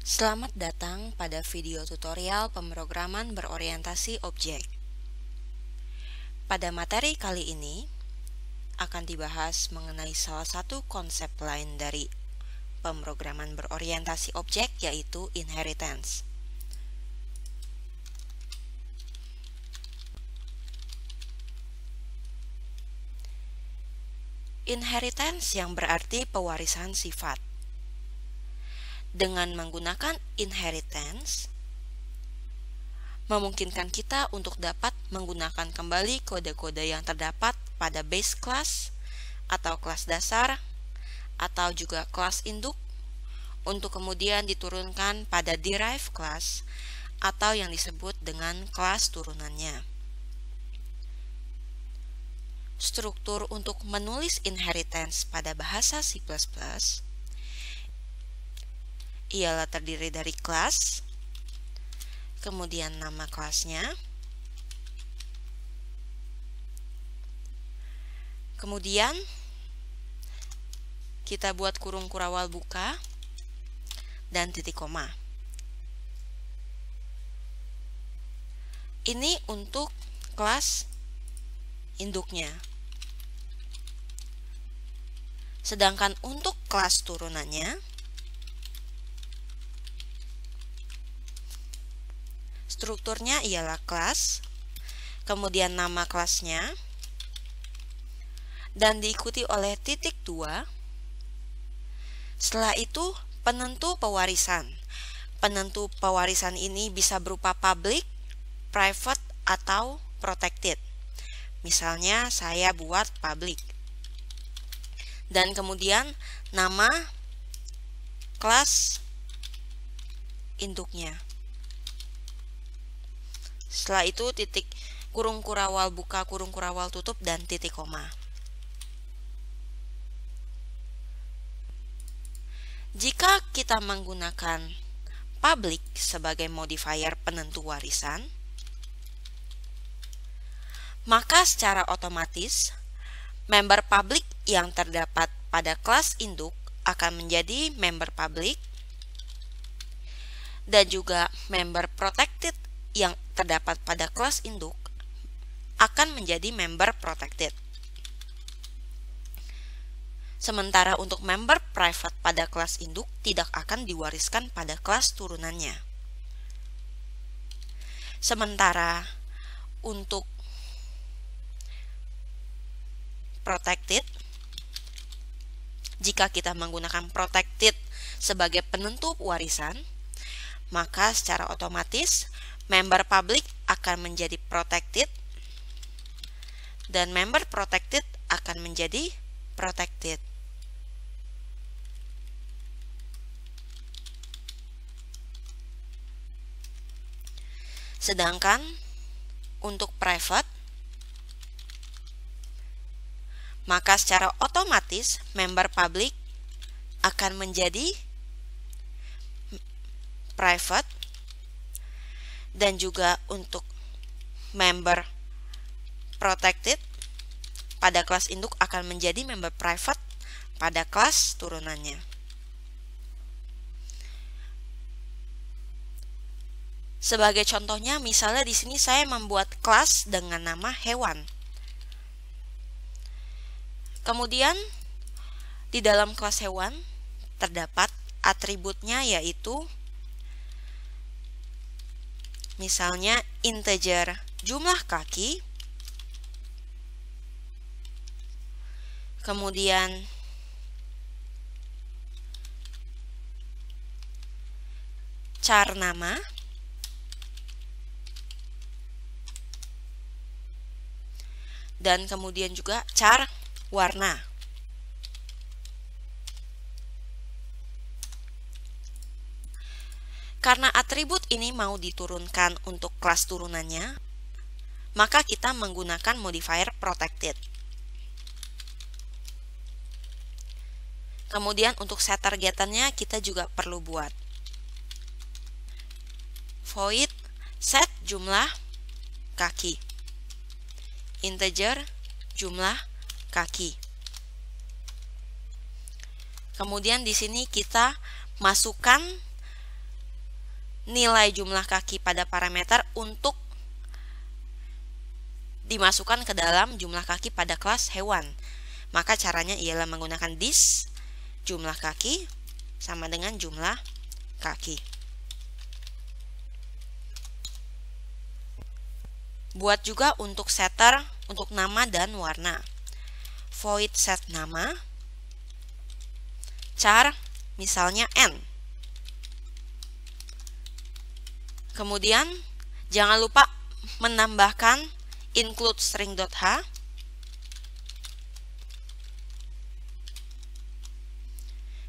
Selamat datang pada video tutorial pemrograman berorientasi objek. Pada materi kali ini akan dibahas mengenai salah satu konsep lain dari pemrograman berorientasi objek, yaitu inheritance. Inheritance yang berarti pewarisan sifat. Dengan menggunakan inheritance, memungkinkan kita untuk dapat menggunakan kembali kode-kode yang terdapat pada base class atau kelas dasar atau juga kelas induk untuk kemudian diturunkan pada derived class atau yang disebut dengan kelas turunannya. Struktur untuk menulis inheritance pada bahasa C++ ialah terdiri dari kelas, kemudian nama kelasnya, kemudian kita buat kurung kurawal buka dan titik koma. Ini untuk kelas induknya. Sedangkan untuk kelas turunannya, strukturnya ialah kelas, kemudian nama kelasnya, dan diikuti oleh titik 2. Setelah itu, penentu pewarisan. Penentu pewarisan ini bisa berupa public, private, atau protected. Misalnya, saya buat public. Dan kemudian, nama kelas induknya. Setelah itu titik kurung kurawal buka, kurung kurawal tutup, dan titik koma. Jika kita menggunakan public sebagai modifier penentu warisan, maka secara otomatis member public yang terdapat pada kelas induk akan menjadi member public, dan juga member protected yang terdapat pada kelas induk akan menjadi member protected. Sementara untuk member private pada kelas induk tidak akan diwariskan pada kelas turunannya. Sementara untuk protected, jika kita menggunakan protected sebagai penentu warisan, maka secara otomatis member public akan menjadi protected dan member protected akan menjadi protected. Sedangkan untuk private, maka secara otomatis member public akan menjadi private, dan juga untuk member protected pada kelas induk akan menjadi member private pada kelas turunannya. Sebagai contohnya, misalnya di sini saya membuat kelas dengan nama hewan. Kemudian di dalam kelas hewan terdapat atributnya, yaitu misalnya integer jumlah kaki, kemudian char nama, dan kemudian juga char warna. Karena atribut ini mau diturunkan untuk kelas turunannya, maka kita menggunakan modifier protected. Kemudian untuk set targetannya kita juga perlu buat void set jumlah kaki, integer jumlah kaki. Kemudian di sini kita masukkan nilai jumlah kaki pada parameter untuk dimasukkan ke dalam jumlah kaki pada kelas hewan. Maka caranya ialah menggunakan this jumlah kaki sama dengan jumlah kaki. Buat juga untuk setter untuk nama dan warna. Void set nama, char misalnya n. Kemudian jangan lupa menambahkan include string.h.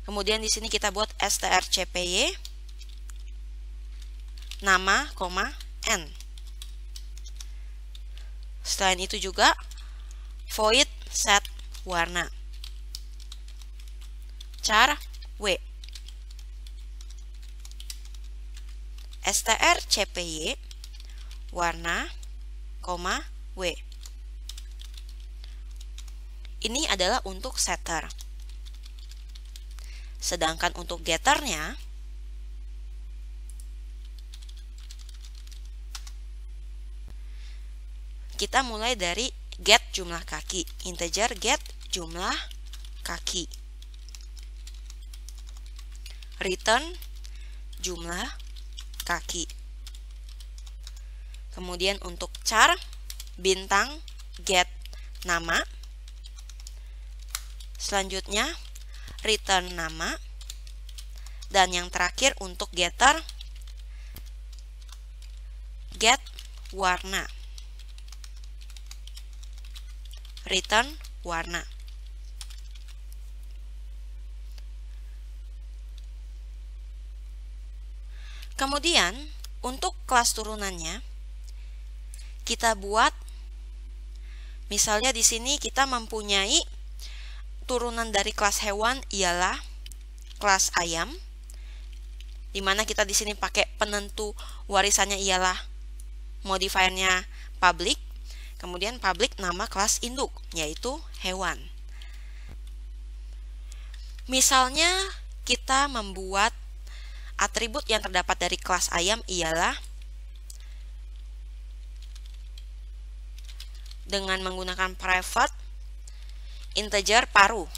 Kemudian di sini kita buat strcpy nama, n. Selain itu juga void set warna, char w. strcpy warna, w. Ini adalah untuk setter. Sedangkan untuk getternya, kita mulai dari get jumlah kaki, integer get jumlah kaki, return jumlah kaki. Kemudian untuk char bintang get nama. Selanjutnya return nama. Dan yang terakhir untuk getter get warna, return warna. Kemudian untuk kelas turunannya kita buat, misalnya di sini kita mempunyai turunan dari kelas hewan ialah kelas ayam, di mana kita di sini pakai penentu warisannya ialah modifiernya public, kemudian public nama kelas induk yaitu hewan. Misalnya kita membuat atribut yang terdapat dari kelas ayam ialah dengan menggunakan private integer paruh.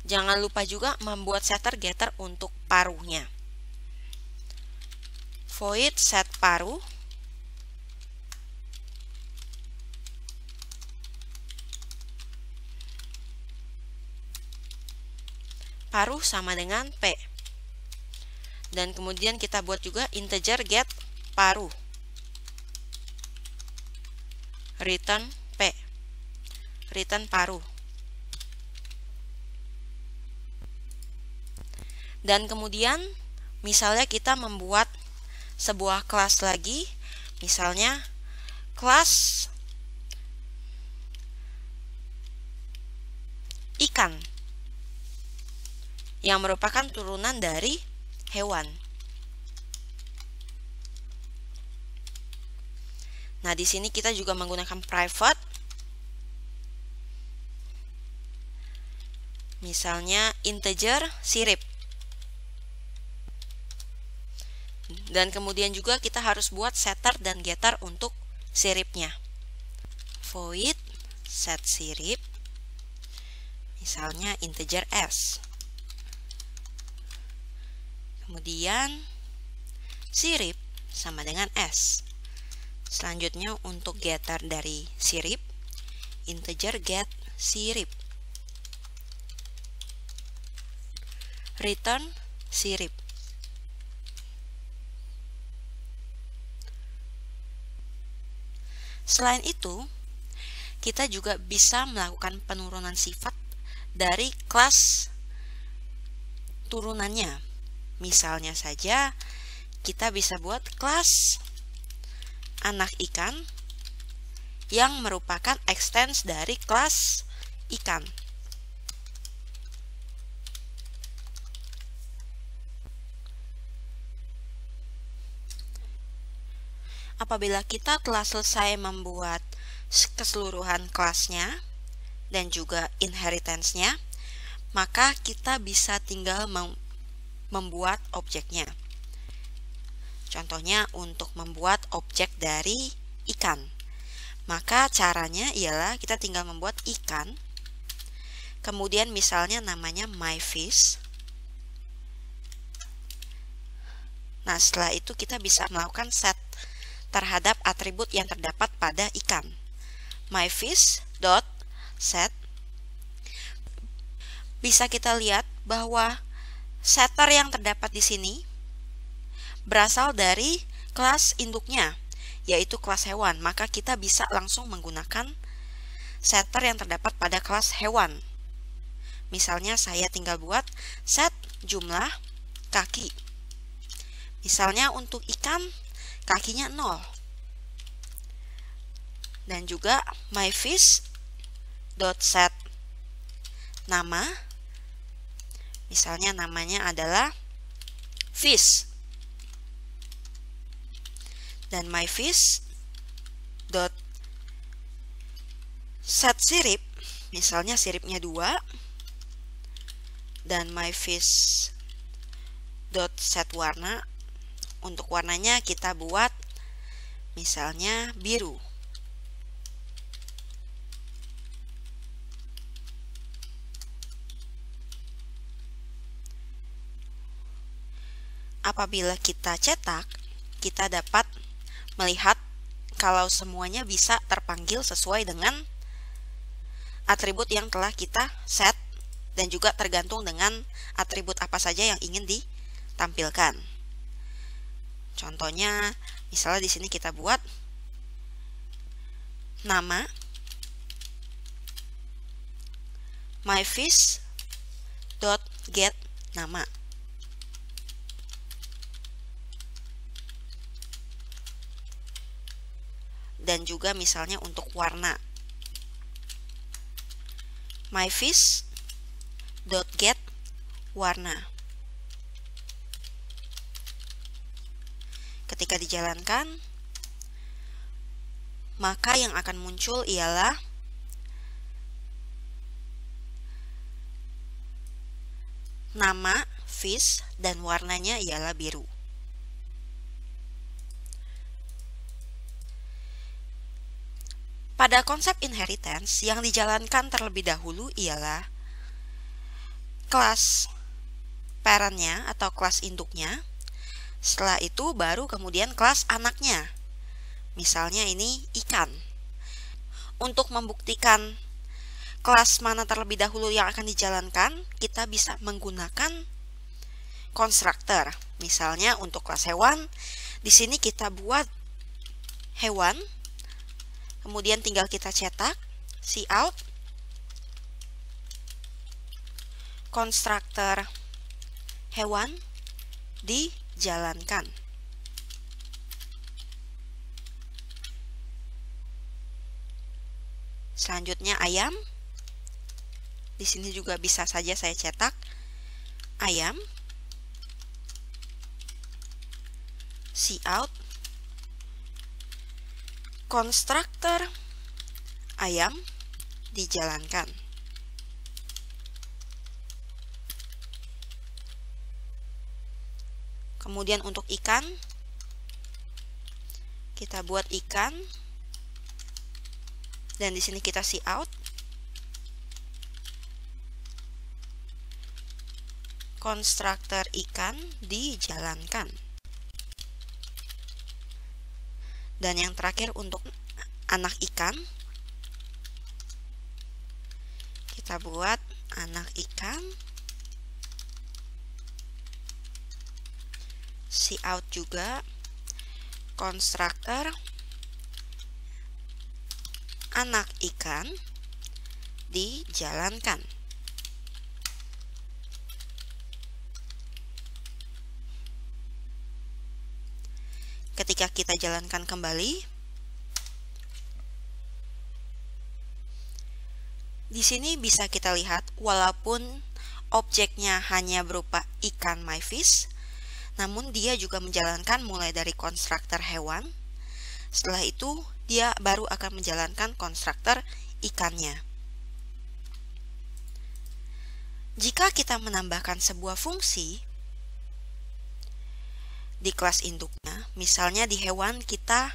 Jangan lupa juga membuat setter getter untuk paruhnya. Void set paruh. Paruh sama dengan P. Dan kemudian kita buat juga integer get paruh. Return P. Return paruh. Dan kemudian misalnya kita membuat sebuah kelas lagi, misalnya kelas ikan yang merupakan turunan dari hewan. Nah, di sini kita juga menggunakan private. Misalnya integer sirip. Dan kemudian juga kita harus buat setter dan getter untuk siripnya. Void set sirip. Misalnya integer s. Kemudian sirip sama dengan s. Selanjutnya untuk getter dari sirip, integer get sirip. Return sirip. Selain itu, kita juga bisa melakukan penurunan sifat dari kelas turunannya. Misalnya saja, kita bisa buat kelas anak ikan yang merupakan extends dari kelas ikan. Apabila kita telah selesai membuat keseluruhan kelasnya dan juga inheritance-nya, maka kita bisa tinggal membuat objeknya. Contohnya untuk membuat objek dari ikan. Maka caranya ialah kita tinggal membuat ikan. Kemudian misalnya namanya myfish. Nah, setelah itu kita bisa melakukan set terhadap atribut yang terdapat pada ikan. myfish.set. Bisa kita lihat bahwa setter yang terdapat di sini berasal dari kelas induknya, yaitu kelas hewan. Maka kita bisa langsung menggunakan setter yang terdapat pada kelas hewan. Misalnya saya tinggal buat set jumlah kaki. Misalnya untuk ikan, kakinya 0. Dan juga myfish.set nama. Misalnya namanya adalah fish. Dan myfish.set sirip. Misalnya siripnya 2. Dan myfish.set warna. Untuk warnanya kita buat misalnya biru. Apabila kita cetak, kita dapat melihat kalau semuanya bisa terpanggil sesuai dengan atribut yang telah kita set dan juga tergantung dengan atribut apa saja yang ingin ditampilkan. Contohnya, misalnya di sini kita buat nama myfish.get nama. Dan juga misalnya untuk warna myfish.get warna. Ketika dijalankan, maka yang akan muncul ialah nama fish dan warnanya ialah biru. Pada konsep inheritance, yang dijalankan terlebih dahulu ialah kelas parentnya atau kelas induknya. Setelah itu baru kemudian kelas anaknya. Misalnya ini ikan. Untuk membuktikan kelas mana terlebih dahulu yang akan dijalankan, kita bisa menggunakan konstruktor. Misalnya untuk kelas hewan, di sini kita buat hewan. Kemudian tinggal kita cetak cout konstruktor hewan dijalankan. Selanjutnya ayam. Di sini juga bisa saja saya cetak ayam cout konstruktor ayam dijalankan. Kemudian untuk ikan, kita buat ikan dan di sini kita cout konstruktor ikan dijalankan. Dan yang terakhir untuk anak ikan, kita buat anak ikan cout juga konstruktor anak ikan dijalankan. Ketika kita jalankan kembali, di sini bisa kita lihat walaupun objeknya hanya berupa ikan myfish, namun dia juga menjalankan mulai dari konstruktor hewan. Setelah itu dia baru akan menjalankan konstruktor ikannya. Jika kita menambahkan sebuah fungsi di kelas induknya, Misalnya di hewan kita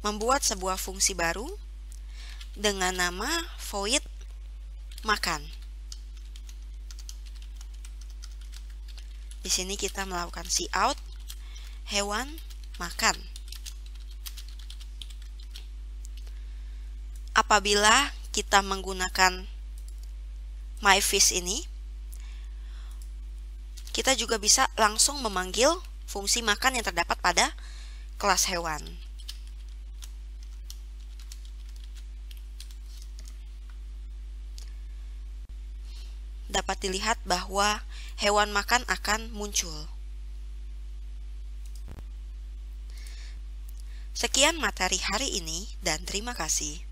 membuat sebuah fungsi baru dengan nama void makan. Di sini kita melakukan cout hewan makan. Apabila kita menggunakan myFish ini, kita juga bisa langsung memanggil fungsi makan yang terdapat pada kelas hewan. Dapat dilihat bahwa hewan makan akan muncul. Sekian materi hari ini dan terima kasih.